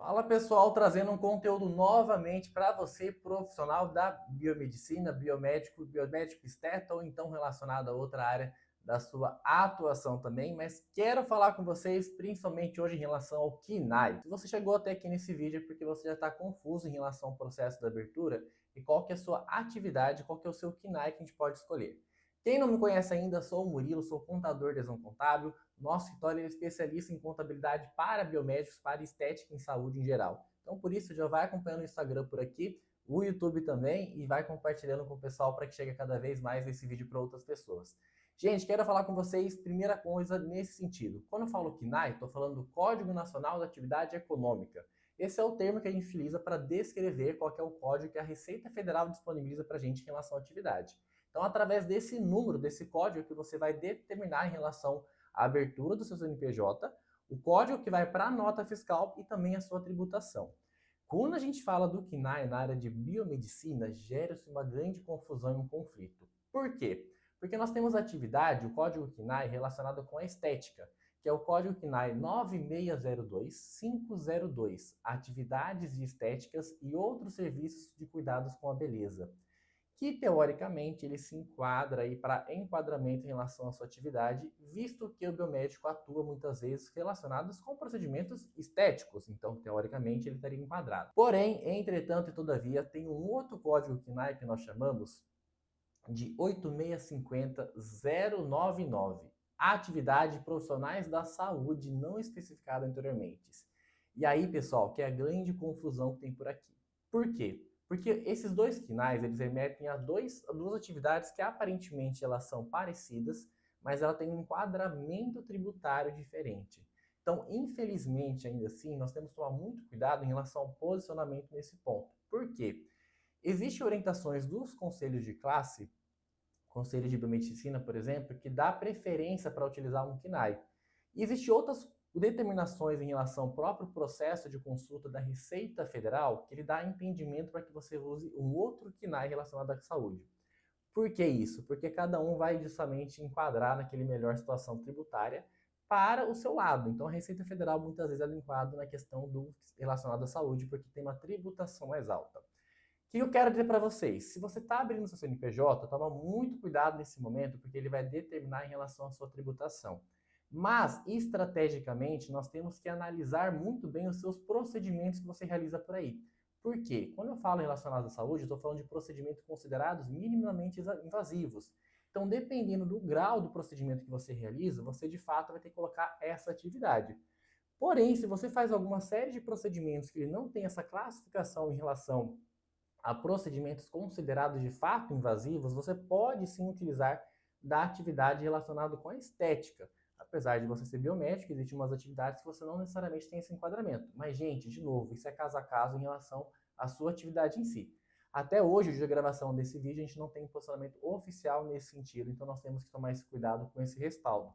Fala pessoal, trazendo um conteúdo novamente para você, profissional da biomedicina, biomédico esteta ou então relacionado a outra área da sua atuação também, mas quero falar com vocês principalmente hoje em relação ao KINAI. Se você chegou até aqui nesse vídeo é porque você já está confuso em relação ao processo da abertura e qual que é a sua atividade, qual que é o seu KINAI que a gente pode escolher. Quem não me conhece ainda, sou o Murilo, sou contador de exame contábil. Nosso escritório é especialista em contabilidade para biomédicos, para estética e saúde em geral. Então, por isso, já vai acompanhando o Instagram por aqui, o YouTube também, e vai compartilhando com o pessoal para que chegue cada vez mais esse vídeo para outras pessoas. Gente, quero falar com vocês, primeira coisa, nesse sentido. Quando eu falo KNAI, estou falando do Código Nacional da Atividade Econômica. Esse é o termo que a gente utiliza para descrever qual é o código que a Receita Federal disponibiliza para a gente em relação à atividade. Então, através desse número, desse código que você vai determinar em relação à abertura do seu CNPJ, o código que vai para a nota fiscal e também a sua tributação. Quando a gente fala do KNAI na área de biomedicina, gera-se uma grande confusão e um conflito. Por quê? Porque nós temos a atividade, o código KNAI, relacionado com a estética, que é o código KNAI 9602502, atividades de estéticas e outros serviços de cuidados com a beleza, que teoricamente ele se enquadra aí para enquadramento em relação à sua atividade, visto que o biomédico atua muitas vezes relacionados com procedimentos estéticos, então teoricamente ele estaria enquadrado. Porém, entretanto e todavia, tem um outro código KNAI que nós chamamos de 8650099, atividade profissionais da saúde não especificada anteriormente. E aí, pessoal, que é a grande confusão que tem por aqui. Por quê? Porque esses dois KNAIs, eles remetem a duas atividades que aparentemente elas são parecidas, mas ela tem um enquadramento tributário diferente. Então, infelizmente, ainda assim, nós temos que tomar muito cuidado em relação ao posicionamento nesse ponto. Por quê? Existem orientações dos conselhos de classe, conselho de biomedicina, por exemplo, que dá preferência para utilizar um KNAI. E existem outras determinações em relação ao próprio processo de consulta da Receita Federal que ele dá entendimento para que você use um outro KNAI relacionado à saúde. Por que isso? Porque cada um vai justamente enquadrar naquele melhor situação tributária para o seu lado. Então a Receita Federal muitas vezes ela enquadra na questão do relacionado à saúde porque tem uma tributação mais alta. O que eu quero dizer para vocês? Se você está abrindo seu CNPJ, toma muito cuidado nesse momento porque ele vai determinar em relação à sua tributação. Mas, estrategicamente, nós temos que analisar muito bem os seus procedimentos que você realiza por aí. Por quê? Quando eu falo relacionado à saúde, eu estou falando de procedimentos considerados minimamente invasivos. Então, dependendo do grau do procedimento que você realiza, você de fato vai ter que colocar essa atividade. Porém, se você faz alguma série de procedimentos que não tem essa classificação em relação a procedimentos considerados de fato invasivos, você pode sim utilizar da atividade relacionada com a estética. Apesar de você ser biomédico, existem umas atividades que você não necessariamente tem esse enquadramento. Mas, gente, de novo, isso é caso a caso em relação à sua atividade em si. Até hoje, o dia da gravação desse vídeo, a gente não tem um posicionamento oficial nesse sentido, então nós temos que tomar esse cuidado com esse respaldo.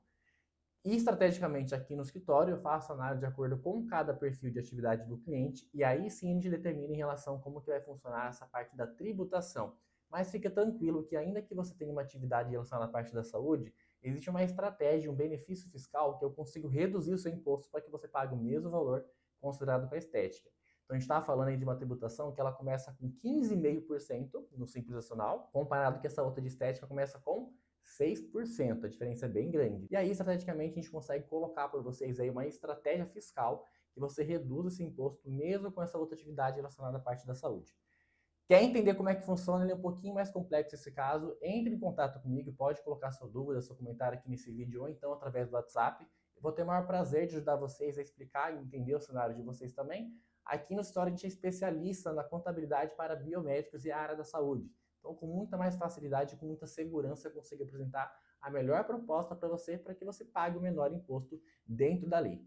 E estrategicamente aqui no escritório eu faço análise de acordo com cada perfil de atividade do cliente e aí sim a gente determina em relação a como que vai funcionar essa parte da tributação. Mas fica tranquilo que ainda que você tenha uma atividade relacionada à parte da saúde, existe uma estratégia, um benefício fiscal que eu consigo reduzir o seu imposto para que você pague o mesmo valor considerado com a estética. Então a gente está falando aí de uma tributação que ela começa com 15,5% no Simples Nacional, comparado que essa outra de estética começa com 6%, a diferença é bem grande. E aí, estrategicamente, a gente consegue colocar para vocês aí uma estratégia fiscal que você reduz esse imposto mesmo com essa outra atividade relacionada à parte da saúde. Quer entender como é que funciona? Ele é um pouquinho mais complexo esse caso. Entre em contato comigo, pode colocar sua dúvida, seu comentário aqui nesse vídeo ou então através do WhatsApp. Eu vou ter o maior prazer de ajudar vocês a explicar e entender o cenário de vocês também. Aqui no História a gente é especialista na contabilidade para biomédicos e a área da saúde. Então, com muita mais facilidade e com muita segurança, eu consigo apresentar a melhor proposta para você que você pague o menor imposto dentro da lei.